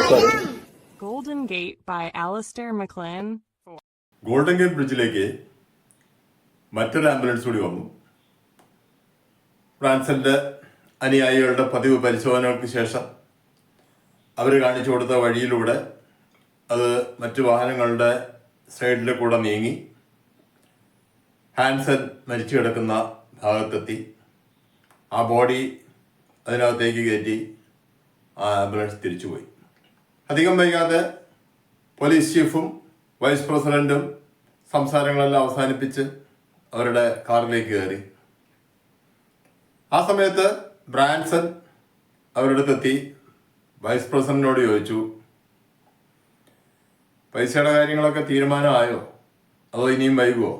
Golden Gate by Alistair MacLean. Golden gate ബ്രിഡ്ജിലേക്ക് മറ്റൊരു ambulance കൂടി വന്നു. ഫ്രാൻസിന്റെ അനുയായികളുടെ പതിവ് പരിശോധനകൾക്ക് ശേഷം അവർ കാണിച്ചു കൊടുത്ത വഴിയിലൂടെ അത് മറ്റു വാഹനങ്ങളുടെ സൈഡിൽ കൂടെ നീങ്ങി ഹാൻസൻ മരിച്ചു കിടക്കുന്ന ഭാഗത്തെത്തി. ആ ബോഡി അതിനകത്തേക്ക് കയറ്റി ആ ആംബുലൻസ് തിരിച്ചുപോയി. അധികം വൈകാതെ പോലീസ് ചീഫും വൈസ് പ്രസിഡന്റും സംസാരങ്ങളെല്ലാം അവസാനിപ്പിച്ച് അവരുടെ കാറിലേക്ക് കയറി. ആ സമയത്ത് ബ്രാൻസൺ അവരുടെ അടുത്തെത്തി വൈസ് പ്രസിഡന്റിനോട് ചോദിച്ചു, പൈസയുടെ കാര്യങ്ങളൊക്കെ തീരുമാനമായോ, അതോ ഇനിയും വൈകുമോ?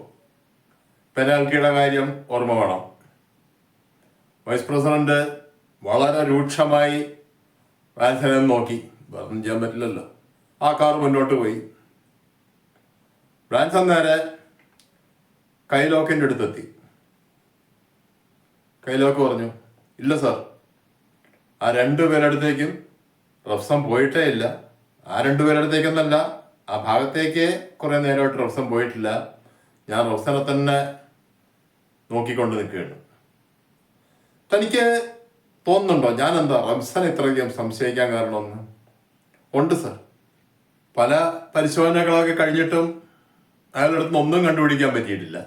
പെനാൽറ്റിയുടെ കാര്യം ഓർമ്മ വേണം. വൈസ് പ്രസിഡന്റ് വളരെ രൂക്ഷമായി ബ്രാൻസനെ നോക്കി. വേറൊന്നും ചെയ്യാൻ പറ്റില്ലല്ലോ. ആ കാർ മുന്നോട്ട് പോയി. ബ്രാൻസൺ നേരെ കൈലോക്കിൻ്റെ അടുത്തെത്തി. കൈലോക്ക് പറഞ്ഞു, ഇല്ല സാർ, ആ രണ്ടുപേരടുത്തേക്കും റഫ്സം പോയിട്ടേ ഇല്ല. ആ രണ്ടുപേരടുത്തേക്കൊന്നല്ല, ആ ഭാഗത്തേക്ക് കുറേ നേരമായിട്ട് റഫ്സം പോയിട്ടില്ല. ഞാൻ റഫ്സനെ തന്നെ നോക്കിക്കൊണ്ട് നിൽക്കുകയാണ്. തനിക്ക് തോന്നുന്നുണ്ടോ ഞാൻ എന്താ റഫ്സനെ ഇത്രയധികം സംശയിക്കാൻ കാരണമെന്ന്? ഉണ്ട് സാർ, പല പരിശോധനകളൊക്കെ കഴിഞ്ഞിട്ടും അയാളുടെ അടുത്ത് ഒന്നും കണ്ടുപിടിക്കാൻ പറ്റിയിട്ടില്ല.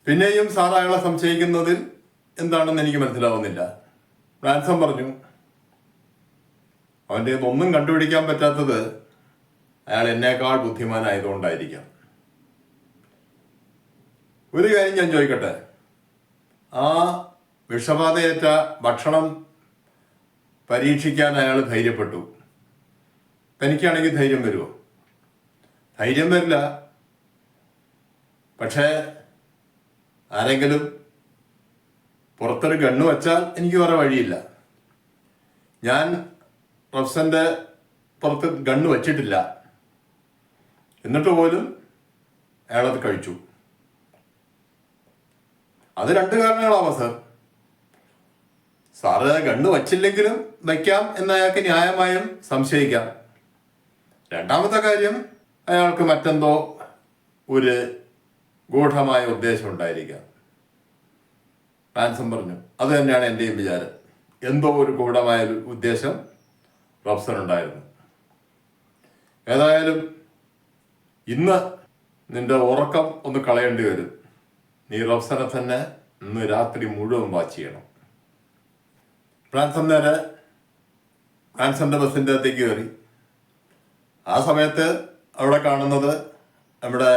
പിന്നെയും സാർ അയാളെ സംശയിക്കുന്നതിൽ എന്താണെന്ന് എനിക്ക് മനസ്സിലാവുന്നില്ല. റാൻസം പറഞ്ഞു, അവൻ്റെ ഒന്നും കണ്ടുപിടിക്കാൻ പറ്റാത്തത് അയാൾ എന്നേക്കാൾ ബുദ്ധിമാനായതുകൊണ്ടായിരിക്കാം. ഒരു കാര്യം ഞാൻ ചോദിക്കട്ടെ, ആ വിഷബാധയേറ്റ ഭക്ഷണം പരീക്ഷിക്കാൻ അയാൾ ധൈര്യപ്പെട്ടു. തനിക്കാണെങ്കിൽ ധൈര്യം വരുമോ? ധൈര്യം വരില്ല. പക്ഷേ ആരെങ്കിലും പുറത്തൊരു ഗണ്ണ് വച്ചാൽ എനിക്ക് വേറെ വഴിയില്ല. ഞാൻ റഫ്സന്റെ പുറത്ത് ഗണ്ണ് വച്ചിട്ടില്ല. എന്നിട്ട് പോലും അയാളത് കഴിച്ചു. അത് രണ്ട് കാരണങ്ങളാവാം സാർ. സാറ് ഗണ്ണ് വച്ചില്ലെങ്കിലും വയ്ക്കാം എന്ന് അയാൾക്ക് ന്യായമായും സംശയിക്കാം. രണ്ടാമത്തെ കാര്യം, അയാൾക്ക് മറ്റെന്തോ ഒരു ഗൂഢമായ ഉദ്ദേശം ഉണ്ടായിരിക്കാം. റാൻസം പറഞ്ഞു, അത് തന്നെയാണ് എൻ്റെയും വിചാരം. എന്തോ ഒരു ഗൂഢമായ ഉദ്ദേശം റഫ്സനുണ്ടായിരുന്നു. ഏതായാലും ഇന്ന് നിന്റെ ഉറക്കം ഒന്ന് കളയേണ്ടി വരും. നീ റഫ്സനെ തന്നെ ഇന്ന് രാത്രി മുഴുവൻ വാച്ച് ചെയ്യണം. റാൻസം നേരെ റാൻസന്റെ ബസ്സിൻ്റെ അകത്തേക്ക് കയറി. ആ സമയത്ത് അവിടെ കാണുന്നത് നമ്മുടെ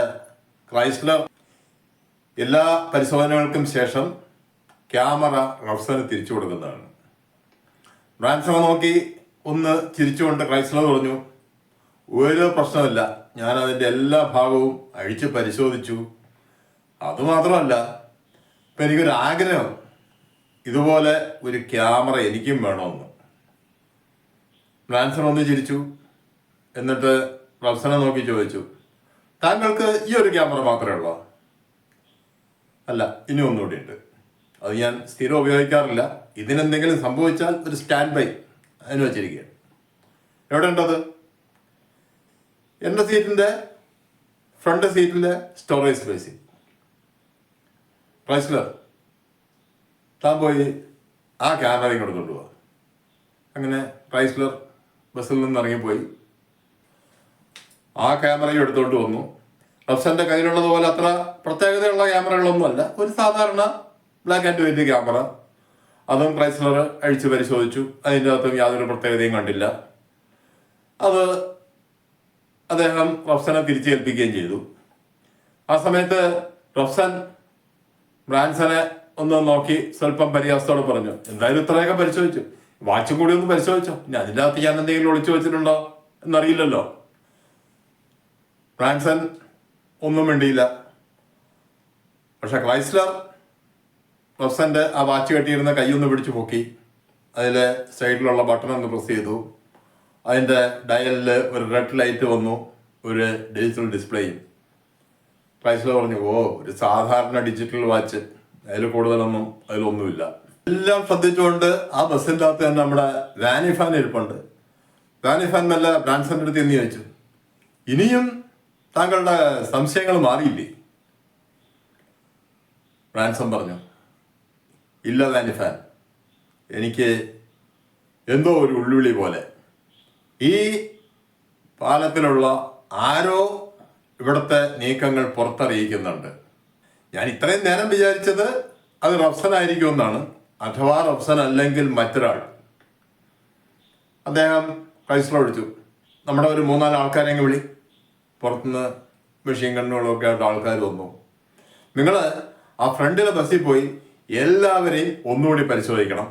ക്രൈസ്ലർ എല്ലാ പരിശോധനകൾക്കും ശേഷം ക്യാമറ റഫ്സന് തിരിച്ചു കൊടുക്കുന്നതാണ്. റാൻസനെ നോക്കി ഒന്ന് ചിരിച്ചുകൊണ്ട് ക്രൈസ്ലർ പറഞ്ഞു, ഒരു പ്രശ്നമില്ല, ഞാൻ അതിൻ്റെ എല്ലാ ഭാഗവും അഴിച്ച് പരിശോധിച്ചു. അതുമാത്രമല്ല, ഇപ്പം എനിക്കൊരു ആഗ്രഹം, ഇതുപോലെ ഒരു ക്യാമറ എനിക്കും വേണമെന്ന്. റാൻസൺ ഒന്ന് ചിരിച്ചു. എന്നിട്ട് റഫ്സനെ നോക്കി ചോദിച്ചു, താങ്കൾക്ക് ഈ ഒരു ക്യാമറ മാത്രമേ ഉള്ളോ? അല്ല, ഇനി ഒന്നുകൂടി ഉണ്ട്. അത് ഞാൻ സ്ഥിരം ഉപയോഗിക്കാറില്ല. ഇതിനെന്തെങ്കിലും സംഭവിച്ചാൽ ഒരു സ്റ്റാൻഡ് ബൈ അതിന് വെച്ചിരിക്കുകയാണ്. എവിടെ ഉണ്ടത്? എൻ്റെ സീറ്റിൻ്റെ ഫ്രണ്ട് സീറ്റിലെ സ്റ്റോറേജ് സ്പേസിൽ. ക്രൈസ്ലർ, താൻ പോയി ആ ക്യാമറ ഇങ്ങോട്ട് കൊണ്ടുപോവാ. അങ്ങനെ ക്രൈസ്ലർ ബസ്സിൽ നിന്ന് ഇറങ്ങിപ്പോയി. ആ ക്യാമറയും എടുത്തുകൊണ്ട് വന്നു. റഫ്സന്റെ കയ്യിലുള്ളതുപോലെ അത്ര പ്രത്യേകതയുള്ള ക്യാമറകളൊന്നുമല്ല, ഒരു സാധാരണ ബ്ലാക്ക് ആൻഡ് വൈറ്റ് ക്യാമറ. അതും ക്രൈസ്ലർ അഴിച്ച് പരിശോധിച്ചു. അതിൻ്റെ അകത്തും യാതൊരു പ്രത്യേകതയും കണ്ടില്ല. അത് അദ്ദേഹം റഫ്സനെ തിരിച്ചേൽപ്പിക്കുകയും ചെയ്തു. ആ സമയത്ത് റഫ്സൻ ബ്രാൻസനെ ഒന്ന് നോക്കി സ്വല്പം പരിഹാസത്തോടെ പറഞ്ഞു, എന്തായാലും ഇത്രയൊക്കെ പരിശോധിച്ചു, വാച്ചും കൂടി ഒന്ന് പരിശോധിച്ചോ, ഇനി അതിൻ്റെ അകത്ത് ഞാൻ എന്തെങ്കിലും ഒളിച്ചു വെച്ചിട്ടുണ്ടോ എന്നറിയില്ലല്ലോ. ബ്രാൻസൺ ഒന്നും വേണ്ടിയില്ല. പക്ഷെ ക്രൈസ്ലർ റഫ്സന്റെ ആ വാച്ച് കെട്ടിയിരുന്ന കൈയൊന്ന് പിടിച്ചു പൊക്കി. അതിലെ സൈഡിലുള്ള ബട്ടൺ ഒന്ന് പ്രസ് ചെയ്തു. അതിൻ്റെ ഡയലിൽ ഒരു റെഡ് ലൈറ്റ് വന്നു, ഒരു ഡിജിറ്റൽ ഡിസ്പ്ലേയും. ക്രൈസ്ലർ പറഞ്ഞു, ഓ, ഒരു സാധാരണ ഡിജിറ്റൽ വാച്ച്, അതിൽ കൂടുതലൊന്നും അതിലൊന്നുമില്ല. എല്ലാം ശ്രദ്ധിച്ചുകൊണ്ട് ആ ബസ്സിൻ്റെ അകത്ത് തന്നെ നമ്മുടെ വാനിഫാൻ ഇരിപ്പുണ്ട്. വാനിഫാൻ മെല്ലെ ബ്രാൻസന്റെ അടുത്ത് എന്ന് ചോദിച്ചു, ഇനിയും താങ്കളുടെ സംശയങ്ങൾ മാറിയില്ലേ? ബ്രാൻസൺ പറഞ്ഞു, ഇല്ല വാനിഫാൻ, എനിക്ക് എന്തോ ഒരു ഉള്ളുവിളി പോലെ. ഈ പാലത്തിലുള്ള ആരോ ഇവിടുത്തെ നീക്കങ്ങൾ പുറത്തറിയിക്കുന്നുണ്ട്. ഞാൻ ഇത്രയും നേരം വിചാരിച്ചത് അത് റഫ്സനായിരിക്കുമെന്നാണ്. അഥവാ റഫ്സൻ അല്ലെങ്കിൽ മറ്റൊരാൾ. അദ്ദേഹം ക്രൈസ്ലർ വിളിച്ചു, നമ്മുടെ ഒരു 3-4 ആൾക്കാരെ വിളി, പുറത്തുനിന്ന് മെഷീൻ ഗണ്ണുകളൊക്കെ ആയിട്ട് ആൾക്കാർ വന്നു. നിങ്ങൾ ആ ഫ്രണ്ടിലെ ബസ്സിൽ പോയി എല്ലാവരെയും ഒന്നുകൂടി പരിശോധിക്കണം.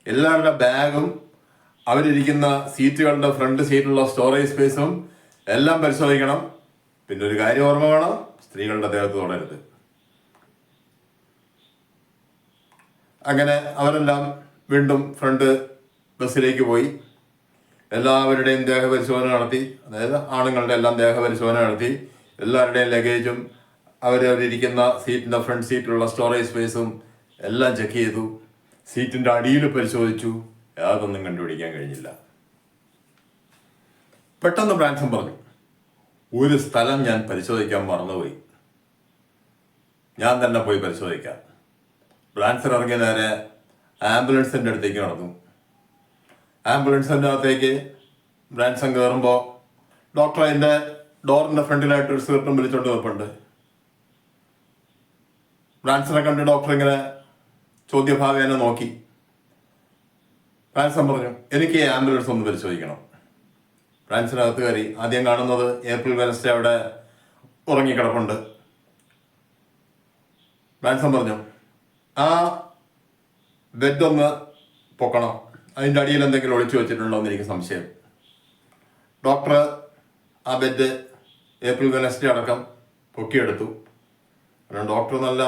എല്ലാവരുടെ ബാഗും അവരിയ്ക്കുന്ന സീറ്റുകളുടെ ഫ്രണ്ട് സീറ്റിലുള്ള സ്റ്റോറേജ് സ്പേസും എല്ലാം പരിശോധിക്കണം. പിന്നെ ഒരു കാര്യം ഓർമ്മ വേണം, സ്ത്രീകളുടെ ദേഹത്ത് തൊടരുത്. അങ്ങനെ അവരെല്ലാം വീണ്ടും ഫ്രണ്ട് ബസ്സിലേക്ക് പോയി എല്ലാവരുടെയും ദേഹപരിശോധന നടത്തി. അതായത് ആണുങ്ങളുടെ എല്ലാം ദേഹപരിശോധന നടത്തി. എല്ലാവരുടെയും ലഗേജും അവരിയ്ക്കുന്ന സീറ്റിൻ്റെ ഫ്രണ്ട് സീറ്റിലുള്ള സ്റ്റോറേജ് സ്പേസും എല്ലാം ചെക്ക് ചെയ്തു. സീറ്റിൻ്റെ അടിയിൽ പരിശോധിച്ചു. യാതൊന്നും കണ്ടുപിടിക്കാൻ കഴിഞ്ഞില്ല. പെട്ടെന്ന് ബ്രാൻസൺ പറഞ്ഞു, ഒരു സ്ഥലം ഞാൻ പരിശോധിക്കാൻ മറന്നുപോയി, ഞാൻ തന്നെ പോയി പരിശോധിക്കാം. ബ്രാൻസൺ ഇറങ്ങിയ നേരെ ആംബുലൻസിൻ്റെ അടുത്തേക്ക് നടന്നു. ആംബുലൻസിൻ്റെ അകത്തേക്ക് ബ്രാൻസൺ കയറുമ്പോൾ ഡോക്ടർ അതിൻ്റെ ഡോറിൻ്റെ ഫ്രണ്ടിലായിട്ട് ഒരു സിഗരറ്റും വിളിച്ചോണ്ട് നിൽപ്പുണ്ട്. ബ്രാൻസനെ കണ്ട് ഡോക്ടർ ഇങ്ങനെ ചോദ്യഭാവേനെ നോക്കി. ബ്രാൻസൺ പറഞ്ഞു, എനിക്ക് ആംബുലൻസ് ഒന്ന് പരിശോധിക്കണം. ബ്രാൻസനകത്ത് കയറി. ആദ്യം കാണുന്നത് ഏപ്രിൽ വെനസ്ഡേ അവിടെ ഉറങ്ങിക്കിടപ്പുണ്ട്. ബ്രാൻസൺ പറഞ്ഞു, ആ ബെഡ് ഒന്ന് പൊക്കണം, അതിൻ്റെ അടിയിൽ എന്തെങ്കിലും ഒളിച്ചു വെച്ചിട്ടുണ്ടോ എന്ന് എനിക്ക് സംശയം. ഡോക്ടർ ആ ബെഡ് ഏപ്രിൽ വെനസ്ഡേ അടക്കം പൊക്കിയെടുത്തു. കാരണം ഡോക്ടർ നല്ല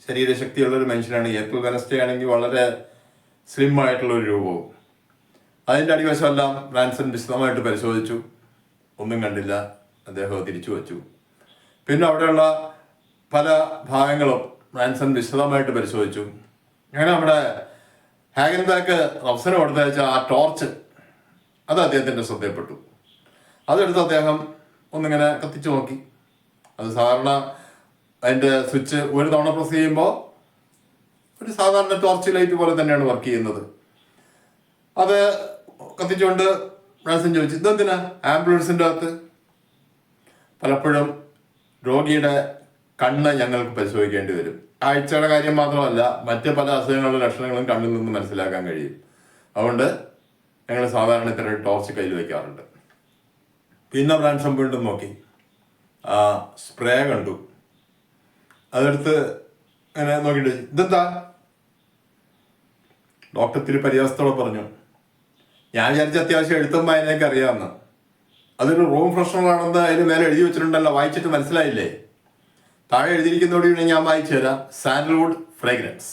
ശരീരശക്തിയുള്ളൊരു മനുഷ്യനാണ്. ഏപ്രിൽ വെനസ്ഡേ ആണെങ്കിൽ വളരെ സ്ലിം ആയിട്ടുള്ളൊരു രൂപവും. അതിൻ്റെ അടിവശമെല്ലാം ബ്രാൻസൺ വിശദമായിട്ട് പരിശോധിച്ചു. ഒന്നും കണ്ടില്ല. അദ്ദേഹം തിരിച്ചു വച്ചു. പിന്നെ അവിടെയുള്ള പല ഭാഗങ്ങളും ബ്രാൻസൺ വിശദമായിട്ട് പരിശോധിച്ചു. അങ്ങനെ നമ്മുടെ ഹാഗൻബാക്ക് റഫ്സന് കൊടുത്തയച്ച ആ ടോർച്ച് അത് അദ്ദേഹത്തിൻ്റെ ശ്രദ്ധയിൽപ്പെട്ടു. അതെടുത്ത് അദ്ദേഹം ഒന്നിങ്ങനെ കത്തിച്ചു നോക്കി. അത് സാധാരണ അതിൻ്റെ സ്വിച്ച് ഒരു തവണ പ്രസ് ചെയ്യുമ്പോൾ ഒരു സാധാരണ ടോർച്ച് ലൈറ്റ് പോലെ തന്നെയാണ് വർക്ക് ചെയ്യുന്നത്. അത് കത്തിച്ചുകൊണ്ട് ബ്രാൻസൺ ചോദിച്ചു, ഇതെന്തിനാ ആംബുലൻസിൻ്റെ അകത്ത്? പലപ്പോഴും രോഗിയുടെ കണ്ണ് ഞങ്ങൾക്ക് പരിശോധിക്കേണ്ടി വരും. കാഴ്ചയുടെ കാര്യം മാത്രമല്ല, മറ്റ് പല അസുഖങ്ങളുടെ ലക്ഷണങ്ങളും കണ്ണിൽ നിന്ന് മനസ്സിലാക്കാൻ കഴിയും. അതുകൊണ്ട് ഞങ്ങൾ സാധാരണ ഇത്തരം ടോർച്ച് കയ്യിൽ വയ്ക്കാറുണ്ട്. പിന്നെ ബ്രാൻസൺ വീണ്ടും നോക്കി. ആ സ്പ്രേ കണ്ടു. അതെടുത്ത് അങ്ങനെ നോക്കിയിട്ട്, ഇതെന്താ? ഡോക്ടർ ഇത്തിരി പരിഹാസത്തോടെ പറഞ്ഞു, ഞാൻ വിചാരിച്ച അത്യാവശ്യം എഴുത്തും വായനയൊക്കെ അറിയാമെന്ന്. അതൊരു റൂം ഫ്രഷ്നറാണെന്ന് അതിന് മേലെ എഴുതി വെച്ചിട്ടുണ്ടല്ലോ, വായിച്ചിട്ട് മനസ്സിലായില്ലേ? താഴെ എഴുതിയിരിക്കുന്നതോടെ ഞാൻ വായിച്ചു തരാം, സാൻഡൽവുഡ് ഫ്രേഗ്രൻസ്.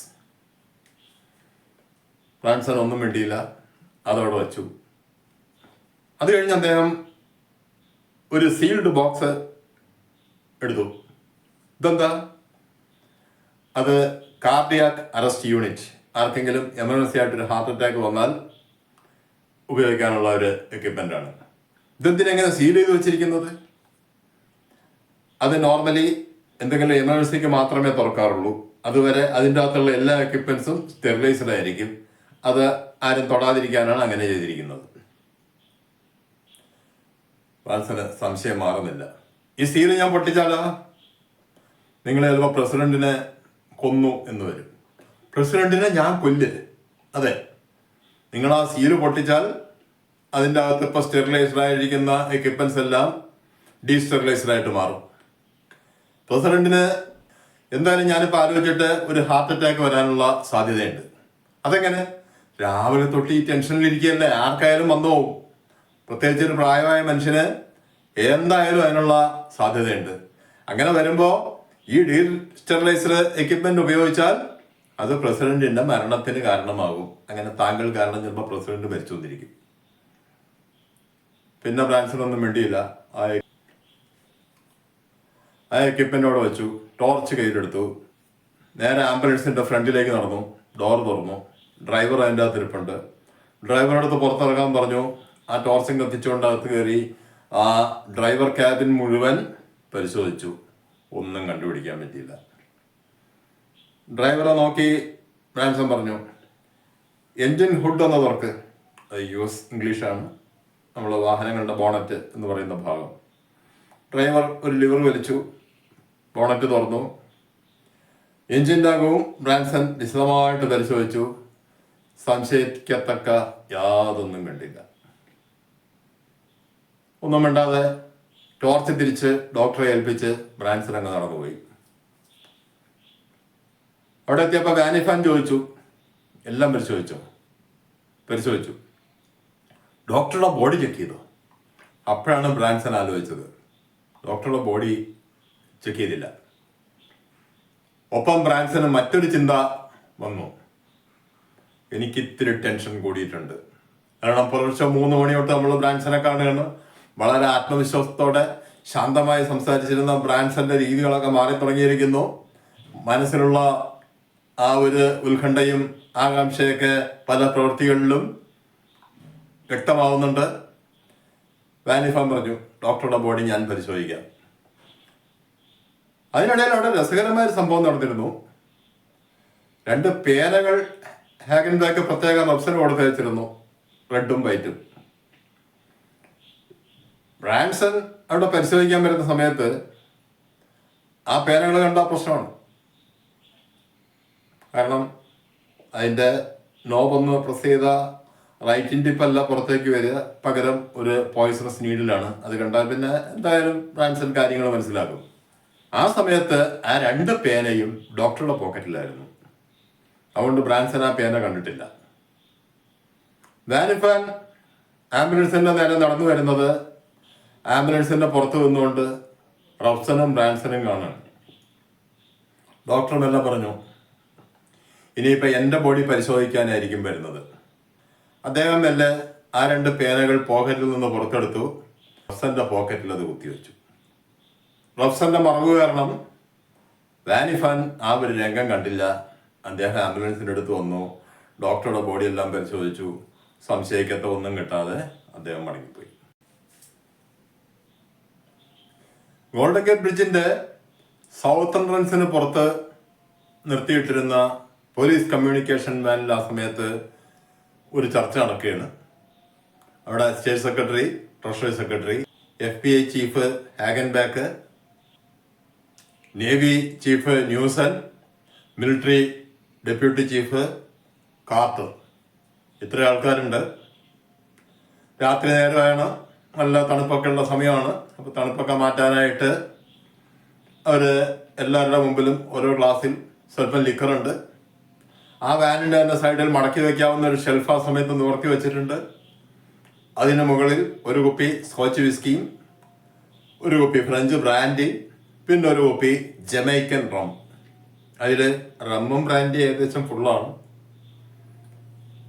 ബ്രാൻസൺ ഒന്നും വേണ്ടിയില്ല, അതവിടെ വച്ചു. അത് കഴിഞ്ഞ് അദ്ദേഹം ഒരു സീൽഡ് ബോക്സ് എടുത്തു. ഇതെന്താ? അത് കാർഡിയാക് അറസ്റ്റ് യൂണിറ്റ്. ആർക്കെങ്കിലും എമർജൻസി ആയിട്ടൊരു ഹാർട്ട് അറ്റാക്ക് വന്നാൽ ഉപയോഗിക്കാനുള്ള ഒരു എക്യുപ്മെൻ്റ് ആണ്. ഇതെന്തിനെങ്ങനെ സീൽ ചെയ്ത് വെച്ചിരിക്കുന്നത്? അത് നോർമലി എന്തെങ്കിലും എമർജൻസിക്ക് മാത്രമേ തുറക്കാറുള്ളൂ. അതുവരെ അതിൻ്റെ അകത്തുള്ള എല്ലാ എക്യുപ്മെൻസും സ്റ്റെറിലൈസ്ഡ് ആയിരിക്കും. അത് ആരും തൊടാതിരിക്കാനാണ് അങ്ങനെ ചെയ്തിരിക്കുന്നത്. വാത്സന് സംശയം മാറുന്നില്ല. ഈ സീല് ഞാൻ പൊട്ടിച്ചാലോ? നിങ്ങൾ ചിലപ്പോൾ പ്രസിഡന്റിനെ കൊന്നു എന്ന് വരും. പ്രസിഡന്റിനെ ഞാൻ കൊല്ല്. അതെ, നിങ്ങൾ ആ സീല് പൊട്ടിച്ചാൽ അതിൻ്റെ അകത്ത് ഇപ്പോൾ സ്റ്റെറിലൈസ്ഡ് ആയിരിക്കുന്ന എക്യുപ്മെന്റ്സ് എല്ലാം ഡീസ്റ്റെറിലൈസ്ഡ് ആയിട്ട് മാറും. പ്രസിഡന്റിന് എന്തായാലും ഞാനിപ്പോൾ ആലോചിച്ചിട്ട് ഒരു ഹാർട്ട് അറ്റാക്ക് വരാനുള്ള സാധ്യതയുണ്ട്. അതെങ്ങനെ? രാവിലെ തൊട്ട് ഈ ടെൻഷനിലിരിക്കുകയല്ലേ, ആർക്കായാലും വന്നു പോകും. പ്രത്യേകിച്ച് ഒരു പ്രായമായ മനുഷ്യന് എന്തായാലും അതിനുള്ള സാധ്യതയുണ്ട്. അങ്ങനെ വരുമ്പോൾ ഈ ഡീസ്റ്റെറിലൈസ്ഡ് എക്യുപ്മെന്റ് ഉപയോഗിച്ചാൽ അത് പ്രസിഡന്റിന്റെ മരണത്തിന് കാരണമാകും. അങ്ങനെ താങ്കൾ കാരണം ചിലപ്പോൾ പ്രസിഡന്റ് മരിച്ചു വന്നിരിക്കും. പിന്നെ ബ്രാൻസൺ ഒന്നും വേണ്ടിയില്ല. ആ എക്യുപ്മെന്റോടെ വെച്ചു. ടോർച്ച് കയ്യിലെടുത്തു. നേരെ ആംബുലൻസിന്റെ ഫ്രണ്ടിലേക്ക് നടന്നു. ഡോർ തുറന്നു. ഡ്രൈവർ അതിൻ്റെ അകത്ത് ഇരിപ്പുണ്ട്. ഡ്രൈവറടുത്ത് പുറത്തിറങ്ങാൻ പറഞ്ഞു. ആ ടോർച്ചും കത്തിച്ചുകൊണ്ട് അകത്ത് കയറി ആ ഡ്രൈവർ ക്യാബിൻ മുഴുവൻ പരിശോധിച്ചു. ഒന്നും കണ്ടുപിടിക്കാൻ പറ്റിയില്ല. ഡ്രൈവറെ നോക്കി ബ്രാൻസൺ പറഞ്ഞു, എൻജിൻ ഹുഡ് ഒന്ന് തുറക്ക്. അത് US ഇംഗ്ലീഷാണ്. നമ്മൾ വാഹനങ്ങളുടെ ബോണറ്റ് എന്ന് പറയുന്ന ഭാഗം. ഡ്രൈവർ ഒരു ലിവർ വലിച്ചു, ബോണറ്റ് തുറന്നു. എൻജിൻ്റെ അകവും ബ്രാൻസൺ വിശദമായിട്ട് പരിശോധിച്ചു. സംശയിക്കത്തക്ക യാതൊന്നും കണ്ടില്ല. ഒന്നും മിണ്ടാതെ ടോർച്ച് തിരിച്ച് ഡോക്ടറെ ഏൽപ്പിച്ച് ബ്രാൻസൺ അങ്ങ് നടന്നുപോയി. അവിടെ എത്തിയപ്പോൾ വാനിഫാൻ ചോദിച്ചു, എല്ലാം പരിശോധിച്ചു. ഡോക്ടറുടെ ബോഡി ചെക്ക് ചെയ്തു. അപ്പോഴാണ് ബ്രാൻസൺ ആലോചിച്ചത്, ഡോക്ടറുടെ ബോഡി ചെക്ക് ചെയ്തില്ല. ഒപ്പം ബ്രാൻസന് മറ്റൊരു ചിന്ത വന്നു, എനിക്ക് ഇത്തിരി ടെൻഷൻ കൂടിയിട്ടുണ്ട്. കാരണം പുലർച്ചെ 3 മണി തൊട്ട് നമ്മൾ ബ്രാൻസനെ കാണുകയാണ്. വളരെ ആത്മവിശ്വാസത്തോടെ ശാന്തമായി സംസാരിച്ചിരുന്ന ബ്രാൻസന്റെ രീതികളൊക്കെ മാറി തുടങ്ങിയിരിക്കുന്നു. മനസ്സിലുള്ള ആ ഒരു ഉത്കണ്ഠയും ആകാംക്ഷയൊക്കെ പല പ്രവൃത്തികളിലും വ്യക്തമാവുന്നുണ്ട്. വാനിഫാൻ പറഞ്ഞു, ഡോക്ടറുടെ ബോഡി ഞാൻ പരിശോധിക്കാം. അതിനിടയിൽ അവിടെ രസകരമായ ഒരു സംഭവം നടന്നിരുന്നു. 2 പേനകൾ ഹാഗൻബാക്ക് പ്രത്യേകം റബ്സന് കൊടുത്ത് വെച്ചിരുന്നു, റെഡും വൈറ്റും. ബ്രാൻസൺ അവിടെ പരിശോധിക്കാൻ വരുന്ന സമയത്ത് ആ പേനകൾ കണ്ട പ്രശ്നമാണ്. കാരണം അതിൻ്റെ നോബൊന്ന് പ്രസ് ചെയ്ത റൈറ്റിൻ ടിപ്പല്ല പുറത്തേക്ക് വരിക, പകരം ഒരു പോയിസണസ് നീഡിലാണ്. അത് കണ്ടാൽ പിന്നെ എന്തായാലും ബ്രാൻസൺ കാര്യങ്ങൾ മനസ്സിലാക്കും. ആ സമയത്ത് ആ 2 പേനയും ഡോക്ടറുടെ പോക്കറ്റിലായിരുന്നു. അതുകൊണ്ട് ബ്രാൻസൺ ആ പേന കണ്ടിട്ടില്ല. വാനിഫാൻ ആംബുലൻസിന്റെ നേരെ നടന്നു വരുന്നത് ആംബുലൻസിന്റെ പുറത്ത് നിന്നുകൊണ്ട് റബ്സനും ബ്രാൻസനും കാണാൻ. ഡോക്ടർ മെല്ലെ പറഞ്ഞു, ഇനിയിപ്പോൾ എൻ്റെ ബോഡി പരിശോധിക്കാനായിരിക്കും വരുന്നത്. അദ്ദേഹം മെല്ലെ ആ 2 പേനകൾ പോക്കറ്റിൽ നിന്ന് പുറത്തെടുത്തു. റബ്സന്റെ പോക്കറ്റിൽ അത് കുത്തിവെച്ചു. റബ്സന്റെ മറവ് കാരണം വാനിഫാൻ ആ ഒരു രംഗം കണ്ടില്ല. അദ്ദേഹം ആംബുലൻസിൻ്റെ അടുത്ത് വന്നു, ഡോക്ടറുടെ ബോഡി എല്ലാം പരിശോധിച്ചു. സംശയിക്കത്ത ഒന്നും കിട്ടാതെ അദ്ദേഹം മടങ്ങിപ്പോയി. ഗോൾഡൻ ഗേറ്റ് ബ്രിഡ്ജിന്റെ സൗത്ത് എൻട്രൻസിന് പുറത്ത് നിർത്തിയിട്ടിരുന്ന പോലീസ് കമ്മ്യൂണിക്കേഷൻ വാനിൽ ആ സമയത്ത് ഒരു ചർച്ച നടക്കുകയാണ്. അവിടെ state secretary, treasury secretary, FBI chief Hagenbach, navy chief Newson, military deputy chief Carter, ഇത്ര ആൾക്കാരുണ്ട്. രാത്രി നേരമാണ്, നല്ല തണുപ്പൊക്കെ ഉള്ള സമയമാണ്. അപ്പോൾ തണുപ്പൊക്കെ മാറ്റാനായിട്ട് അവർ എല്ലാവരുടെ മുമ്പിലും ഓരോ ഗ്ലാസ്സിൽ സ്വല്പം ലിക്കറുണ്ട്. ആ വാനിൻ്റെ തന്നെ സൈഡിൽ മടക്കി വയ്ക്കാവുന്ന ഒരു ഷെൽഫ് ആ സമയത്ത് നിവർത്തി വെച്ചിട്ടുണ്ട്. അതിന് മുകളിൽ ഒരു കുപ്പി സ്കോച്ച് വിസ്കിയും, ഒരു കുപ്പി ഫ്രഞ്ച് ബ്രാൻഡി, പിന്നെ ഒരു കുപ്പി ജമൈക്കൻ റം. അതിൽ റമ്മും ബ്രാൻഡി ഏകദേശം ഫുള്ളാണ്.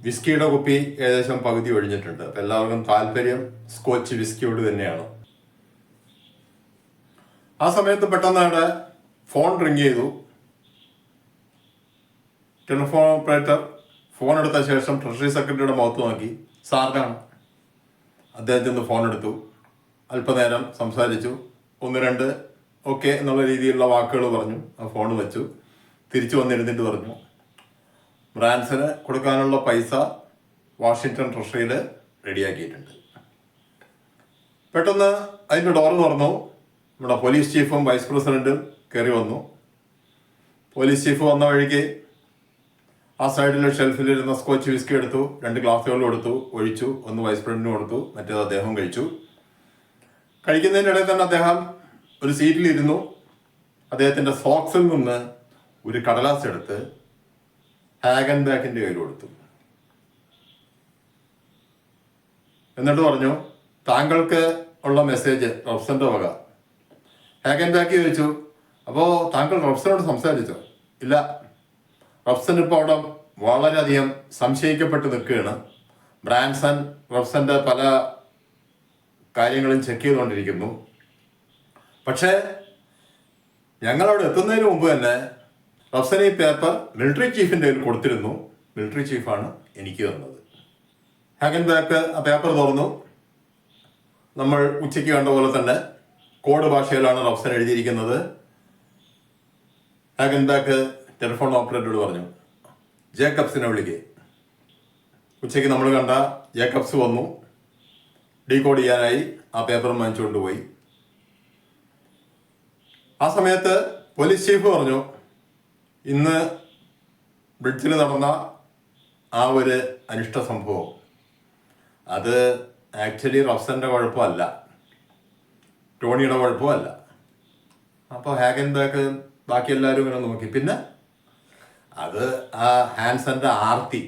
വിസ്കിയുടെ കുപ്പി ഏകദേശം പകുതി ഒഴിഞ്ഞിട്ടുണ്ട്. അപ്പം എല്ലാവർക്കും താല്പര്യം സ്കോച്ച് വിസ്കിയോട് തന്നെയാണ്. ആ സമയത്ത് പെട്ടെന്ന് അവിടെ ഫോൺ റിങ് ചെയ്തു. ടെലിഫോൺ ഓപ്പറേറ്റർ ഫോൺ എടുത്ത ശേഷം ട്രഷറി സെക്രട്ടറിയുടെ മുഖത്ത് നോക്കി, സാറിനാണ്. അദ്ദേഹത്തിന് ഫോൺ എടുത്തു. അല്പനേരം സംസാരിച്ചു. 1-2 ഓക്കെ എന്നുള്ള രീതിയിലുള്ള വാക്കുകൾ പറഞ്ഞു. ആ ഫോൺ വെച്ചു. തിരിച്ചു വന്നിരുന്നിട്ട് പറഞ്ഞു, ബ്രാൻസന് കൊടുക്കാനുള്ള പൈസ വാഷിങ്ടൺ ട്രഷറിയിൽ റെഡിയാക്കിയിട്ടുണ്ട്. പെട്ടെന്ന് അതിൻ്റെ ഡോർ തുറന്നു. നമ്മുടെ പോലീസ് ചീഫും വൈസ് പ്രസിഡന്റും കയറി വന്നു. പോലീസ് ചീഫ് വന്ന വഴിക്ക് ആ സൈഡിലെ ഷെൽഫിലിരുന്ന സ്കോച്ച് വിസ്കി എടുത്തു. 2 ഗ്ലാസുകളും എടുത്തു, ഒഴിച്ചു. ഒന്ന് വൈസ് പ്രസിഡന്റിനും കൊടുത്തു, മറ്റേത് അദ്ദേഹം കഴിച്ചു. കഴിക്കുന്നതിനിടയിൽ തന്നെ അദ്ദേഹം ഒരു സീറ്റിലിരുന്നു. അദ്ദേഹത്തിൻ്റെ സോക്സിൽ നിന്ന് ഒരു കടലാസ് എടുത്ത് ഹാഗൻബാക്കിൻ്റെ കയ്യിൽ കൊടുത്തു. എന്നിട്ട് പറഞ്ഞു, താങ്കൾക്ക് ഉള്ള മെസ്സേജ് റബ്സന്റെ വക. ഹാഗൻബാക്ക് ചോദിച്ചു, അപ്പോൾ താങ്കൾ റബ്സനോട് സംസാരിച്ചോ? ഇല്ല, റബ്സൻ ഇപ്പോൾ അവിടെ വളരെയധികം സംശയിക്കപ്പെട്ട് നിൽക്കുകയാണ്. ബ്രാൻസൺ റബ്സന്റെ പല കാര്യങ്ങളും ചെക്ക് ചെയ്തുകൊണ്ടിരിക്കുന്നു. പക്ഷേ ഞങ്ങളവിടെ എത്തുന്നതിന് മുമ്പ് തന്നെ റബ്സൻ ഈ പേപ്പർ മിലിറ്ററി ചീഫിൻ്റെ കയ്യിൽ കൊടുത്തിരുന്നു. മിലിറ്ററി ചീഫാണ് എനിക്ക് തന്നത്. ഹാഗൻബാക്ക് ആ പേപ്പർ തുറന്നു. നമ്മൾ ഉച്ചയ്ക്ക് കണ്ട പോലെ തന്നെ കോഡ് ഭാഷയിലാണ് റഫ്സൻ എഴുതിയിരിക്കുന്നത്. ഹാഗൻബാക്ക് ടെലിഫോൺ ഓപ്പറേറ്ററോട് പറഞ്ഞു, ജേക്കബ്സിനെ വിളിക്കുക. ഉച്ചയ്ക്ക് നമ്മൾ കണ്ട ജേക്കബ്സ് വന്നു, ഡീകോഡ് ചെയ്യാനായി ആ പേപ്പർ വാങ്ങിച്ചുകൊണ്ട് പോയി. ആ സമയത്ത് പോലീസ് ചീഫ് പറഞ്ഞു, ഇന്ന് ബ്രിഡ്ജിൽ നടന്ന ആ ഒരു അനിഷ്ട സംഭവം അത് ആക്ച്വലി റഫ്സന്റെ കുഴപ്പമല്ല, ടോണിയുടെ കുഴപ്പമല്ല. അപ്പോൾ ഹാഗൻബാക്ക് ബാക്കി എല്ലാവരും ഇങ്ങനെ നോക്കി. പിന്നെ അത് ആ ഹാൻസന്റെ ആർത്തി.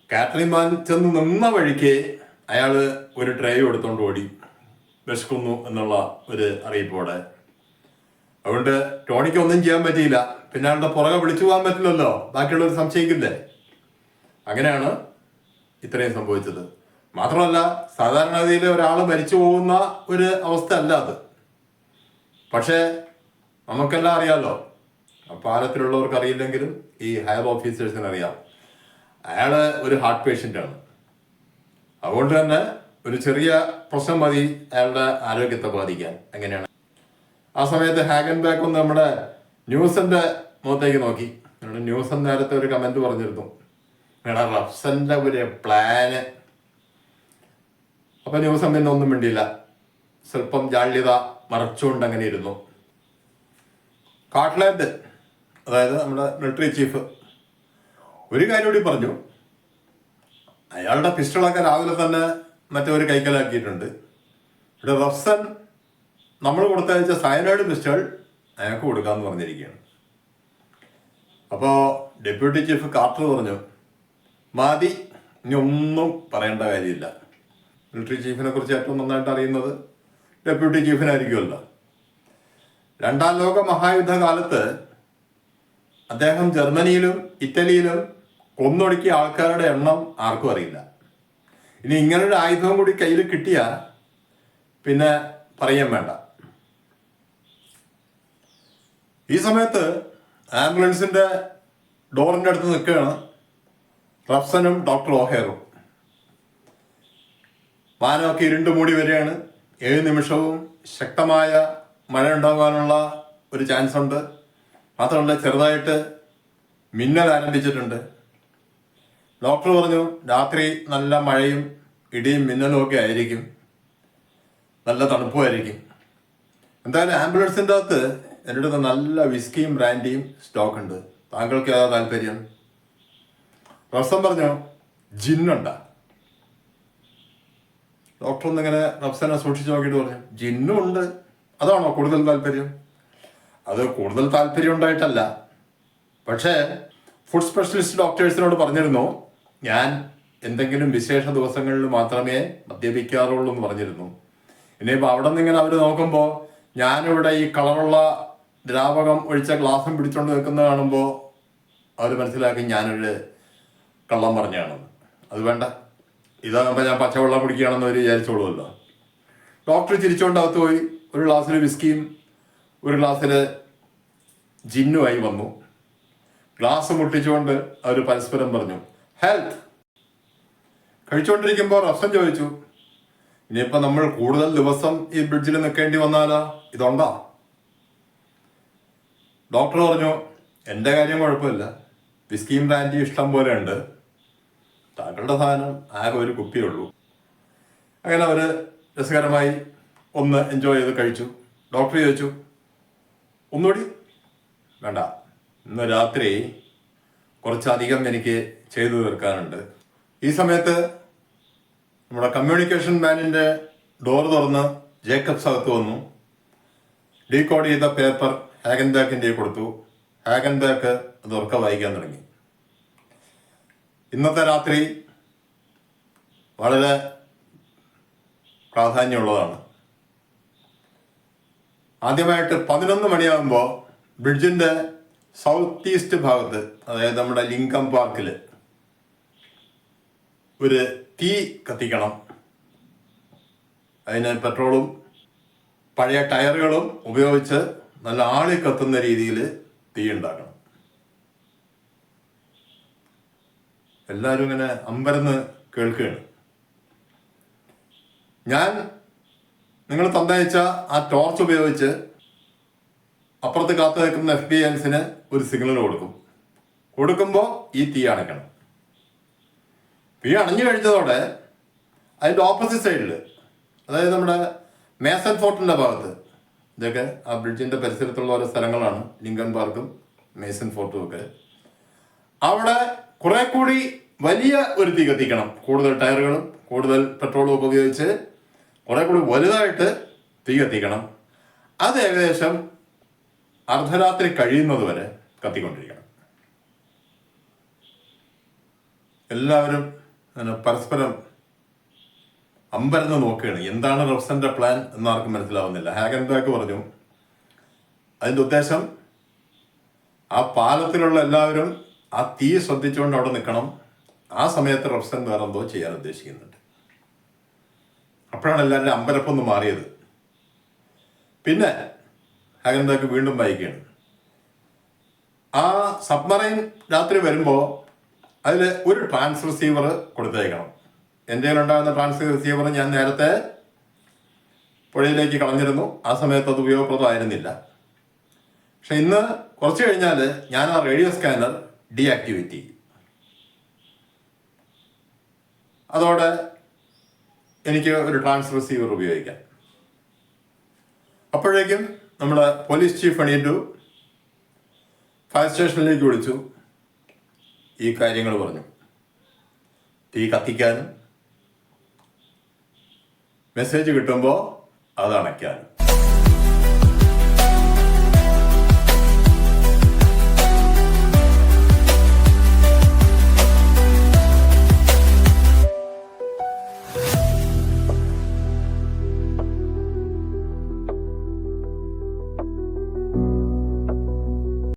കാറ്ററിൻ മാൻ ചെന്ന് നിന്ന വഴിക്ക് അയാൾ ഒരു ട്രേ എടുത്തോണ്ട് ഓടി, വിശക്കുന്നു എന്നുള്ള ഒരു അറിയിപ്പോടെ. അതുകൊണ്ട് ടോണിക്ക് ഒന്നും ചെയ്യാൻ പറ്റിയില്ല. പിന്നെ അയാളുടെ പുറകെ വിളിച്ചു പോകാൻ പറ്റില്ലല്ലോ, ബാക്കിയുള്ളവർ സംശയിക്കില്ലേ. അങ്ങനെയാണ് ഇത്രയും സംഭവിച്ചത്. മാത്രമല്ല, സാധാരണഗതിയിൽ ഒരാൾ മരിച്ചു പോകുന്ന ഒരു അവസ്ഥ അല്ല അത്. പക്ഷേ നമുക്കെല്ലാം അറിയാമല്ലോ, പാലത്തിലുള്ളവർക്ക് അറിയില്ലെങ്കിലും ഈ ഹയർ ഓഫീസേഴ്സിന് അറിയാം, അയാൾ ഒരു ഹാർട്ട് പേഷ്യൻ്റാണ്. അതുകൊണ്ട് തന്നെ ഒരു ചെറിയ പ്രശ്നം മതി അയാളുടെ ആരോഗ്യത്തെ ബാധിക്കാൻ. എങ്ങനെയാണ് ആ സമയത്ത് ഹാഗൻബാക്ക് ഒന്ന് നമ്മുടെ ന്യൂസന്റെ മുഖത്തേക്ക് നോക്കി. ന്യൂസൻ നേരത്തെ ഒരു കമന്റ് പറഞ്ഞിരുന്നു, എടാ റഫ്സന്റെ ഒരു പ്ലാന്. അപ്പൊ ന്യൂസൻ പിന്നെ ഒന്നും മിണ്ടിയില്ല, സ്വല്പം ജാള്യത മറച്ചുകൊണ്ട് അങ്ങനെ ഇരുന്നു. കാട്ട്ലാൻഡ്, അതായത് നമ്മുടെ മിലിറ്ററി ചീഫ്, ഒരു കാര്യം കൂടി പറഞ്ഞു. അയാളുടെ പിസ്റ്റളൊക്കെ രാവിലെ തന്നെ മറ്റൊരു കൈക്കലാക്കിയിട്ടുണ്ട്. ഇവിടെ റഫ്സൻ നമ്മൾ കൊടുത്തയച്ച സയനൈഡ് പിസ്റ്റൾ അയാൾക്ക് കൊടുക്കാമെന്ന് പറഞ്ഞിരിക്കുകയാണ്. അപ്പോൾ ഡെപ്യൂട്ടി ചീഫ് കാർട്ടർ പറഞ്ഞു, മതി, ഇനി ഒന്നും പറയേണ്ട കാര്യമില്ല. മിലിറ്ററി ചീഫിനെ കുറിച്ച് ഏറ്റവും നന്നായിട്ട് അറിയുന്നത് ഡെപ്യൂട്ടി ചീഫിനായിരിക്കുമല്ലോ. രണ്ടാം ലോക മഹായുദ്ധകാലത്ത് അദ്ദേഹം ജർമ്മനിയിലും ഇറ്റലിയിലും കൊന്നൊടുക്കിയ ആൾക്കാരുടെ എണ്ണം ആർക്കും അറിയില്ല. ഇനി ഇങ്ങനൊരു ആയുധം കൂടി കയ്യിൽ കിട്ടിയാൽ പിന്നെ പറയാൻ വേണ്ട. ഈ സമയത്ത് ആംബുലൻസിന്റെ ഡോറിന്റെ അടുത്ത് നിൽക്കുകയാണ് റഫ്സനും ഡോക്ടർ ഓഹേറും. വാനമൊക്കെ ഇരുണ്ട് മൂടി വരികയാണ്. 7 നിമിഷവും ശക്തമായ മഴ ഉണ്ടാകാനുള്ള ഒരു ചാൻസ് ഉണ്ട്. മാത്രമല്ല, ചെറുതായിട്ട് മിന്നൽ ആരംഭിച്ചിട്ടുണ്ട്. ഡോക്ടർ പറഞ്ഞു, രാത്രി നല്ല മഴയും ഇടിയും മിന്നലും ഒക്കെ ആയിരിക്കും, നല്ല തണുപ്പുമായിരിക്കും. എന്തായാലും ആംബുലൻസിൻ്റെ അകത്ത് എൻ്റെ അടുത്ത് നല്ല വിസ്കിയും ബ്രാൻഡിയും സ്റ്റോക്ക് ഉണ്ട്, താങ്കൾക്ക് ഏതാ താല്പര്യം? റഫ്സൻ പറഞ്ഞു, ജിന്നുണ്ടാ. ഡോക്ടർ ഒന്നിങ്ങനെ റഫ്സനെ സൂക്ഷിച്ചു നോക്കിയിട്ട് പറഞ്ഞു, ജിന്നും ഉണ്ട്, അതാണോ കൂടുതൽ താല്പര്യം? അത് കൂടുതൽ താല്പര്യം ഉണ്ടായിട്ടല്ല, പക്ഷേ ഫുഡ് സ്പെഷ്യലിസ്റ്റ് ഡോക്ടേഴ്സിനോട് പറഞ്ഞിരുന്നു, ഞാൻ എന്തെങ്കിലും വിശേഷ ദിവസങ്ങളിൽ മാത്രമേ മദ്യപിക്കാറുള്ളൂ എന്ന് പറഞ്ഞിരുന്നു. ഇനിയിപ്പോൾ അവിടെ നിന്ന് ഇങ്ങനെ അവർ നോക്കുമ്പോൾ ഞാനിവിടെ ഈ കളറുള്ള ദ്രാവകം ഒഴിച്ച ഗ്ലാസും പിടിച്ചുകൊണ്ട് നിൽക്കുന്നത് കാണുമ്പോൾ അവർ മനസ്സിലാക്കി ഞാനൊരു കള്ളം പറഞ്ഞാണെന്ന്. അത് വേണ്ട, ഇതാകുമ്പോൾ ഞാൻ പച്ചവെള്ളം കുടിക്കുകയാണെന്ന് അവർ വിചാരിച്ചോളുമല്ലോ. ഡോക്ടർ ചിരിച്ചുകൊണ്ട് അകത്ത് പോയി ഒരു ഗ്ലാസ്സിൽ വിസ്കിയും ഒരു ഗ്ലാസ്സിൽ ജിന്നുമായി വന്നു. ഗ്ലാസ് മുട്ടിച്ചുകൊണ്ട് അവർ പരസ്പരം പറഞ്ഞു, ഹെൽത്ത്. കഴിച്ചുകൊണ്ടിരിക്കുമ്പോൾ റഫ്സൻ ചോദിച്ചു, ഇനിയിപ്പോൾ നമ്മൾ കൂടുതൽ ദിവസം ഈ ബ്രിഡ്ജിൽ നിൽക്കേണ്ടി വന്നാലോ, ഇതുണ്ടോ? ഡോക്ടർ പറഞ്ഞു, എൻ്റെ കാര്യം കുഴപ്പമില്ല, വിസ്കിയും ബ്രാൻഡിയും ഇഷ്ടം പോലെ ഉണ്ട്, താങ്കളുടെ സാധനം ആകെ ഒരു കുപ്പിയുള്ളൂ. അങ്ങനെ അവർ രസകരമായി ഒന്ന് എൻജോയ് ചെയ്ത് കഴിച്ചു. ഡോക്ടർ ചോദിച്ചു, ഒന്നുകൂടി? വേണ്ട, ഇന്ന് രാത്രി കുറച്ചധികം എനിക്ക് ചെയ്തു തീർക്കാനുണ്ട്. ഈ സമയത്ത് നമ്മുടെ കമ്മ്യൂണിക്കേഷൻ മാനിൻ്റെ ഡോർ തുറന്ന് ജേക്കബ്സ് അകത്ത് വന്നു. ഡീകോഡ് ചെയ്ത പേപ്പർ ഹാഗൻബാക്കിൻ്റെ കൊടുത്തു. ഹാഗൻബാക്ക് അത് ഉറക്കെ വായിക്കാൻ തുടങ്ങി. ഇന്നത്തെ രാത്രി വളരെ പ്രാധാന്യമുള്ളതാണ്. ആദ്യമായിട്ട് 11 മണിയാകുമ്പോൾ ബ്രിഡ്ജിൻ്റെ സൗത്ത് ഈസ്റ്റ് ഭാഗത്ത്, അതായത് നമ്മുടെ ലിങ്കം പാർക്കിൽ ഒരു തീ കത്തിക്കണം. അതിന് പെട്രോളും പഴയ ടയറുകളും ഉപയോഗിച്ച് നല്ല ആളി കത്തുന്ന രീതിയിൽ തീ ഉണ്ടാക്കണം. എല്ലാവരും ഇങ്ങനെ അമ്പരന്ന് കേൾക്കുകയാണ്. ഞാൻ നിങ്ങൾ തന്നയച്ച ആ ടോർച്ച് ഉപയോഗിച്ച് അപ്പുറത്ത് കാത്തു നിൽക്കുന്ന FBI ഒരു സിഗ്നൽ കൊടുക്കുമ്പോൾ ഈ തീ അണയ്ക്കണം. തീ അണഞ്ഞു കഴിഞ്ഞതോടെ അതിൻ്റെ ഓപ്പോസിറ്റ് സൈഡിൽ, അതായത് നമ്മുടെ മേസൺ ഫോർട്ടിൻ്റെ ഭാഗത്ത്, ഇതൊക്കെ ആ ബ്രിഡ്ജിൻ്റെ പരിസരത്തുള്ള ഓരോ സ്ഥലങ്ങളാണ്, ലിങ്കൺ പാർക്കും മേസൺ ഫോർട്ടും ഒക്കെ, അവിടെ കുറെ കൂടി വലിയ ഒരു തീ കത്തിക്കണം. കൂടുതൽ ടയറുകളും കൂടുതൽ പെട്രോളും ഒക്കെ ഉപയോഗിച്ച് കുറെ കൂടി വലുതായിട്ട് തീ കത്തിക്കണം. അത് ഏകദേശം അർദ്ധരാത്രി കഴിയുന്നത് വരെ കത്തിക്കൊണ്ടിരിക്കണം. എല്ലാവരും പരസ്പരം അമ്പരന്ന് നോക്കുകയാണ്. എന്താണ് റബ്സന്റെ പ്ലാൻ എന്നാർക്കും മനസ്സിലാവുന്നില്ല. ഹാഗൻബാക്ക് പറഞ്ഞു അതിൻ്റെ ഉദ്ദേശം ആ പാലത്തിലുള്ള എല്ലാവരും ആ തീ ശ്രദ്ധിച്ചുകൊണ്ട് അവിടെ നിൽക്കണം. ആ സമയത്ത് റബ്സൻ വേറെ എന്തോ ചെയ്യാൻ ഉദ്ദേശിക്കുന്നുണ്ട്. അപ്പോഴാണ് എല്ലാവരും അമ്പരപ്പൊന്ന് മാറിയത്. പിന്നെ ഹാഗൻബാക്ക് വീണ്ടും വായിക്കുകയാണ്, ആ സബ്മറൈൻ രാത്രി വരുമ്പോൾ അതിൽ ഒരു ട്രാൻസ് റിസീവർ കൊടുത്തേക്കണം. എൻ്റെ കയ്യിലുണ്ടാകുന്ന ട്രാൻസ് റിസീവർ ഞാൻ നേരത്തെ പുഴയിലേക്ക് കളഞ്ഞിരുന്നു. ആ സമയത്ത് അത് ഉപയോഗപ്രദമായിരുന്നില്ല. പക്ഷെ ഇന്ന് കുറച്ച് കഴിഞ്ഞാൽ ഞാൻ ആ റേഡിയോ സ്കാനർ ഡീആക്ടിവേറ്റ് ചെയ്യും. അതോടെ എനിക്ക് ഒരു ട്രാൻസ് റിസീവർ ഉപയോഗിക്കാം. അപ്പോഴേക്കും നമ്മുടെ പോലീസ് ചീഫ് എണീറ്റു, ഫയർ സ്റ്റേഷനിലേക്ക് വിളിച്ചു, ഈ കാര്യങ്ങൾ പറഞ്ഞു. തീ കത്തിക്കാനും മെസ്സേജ് കിട്ടുമ്പോൾ അത് അണയ്ക്കാനും.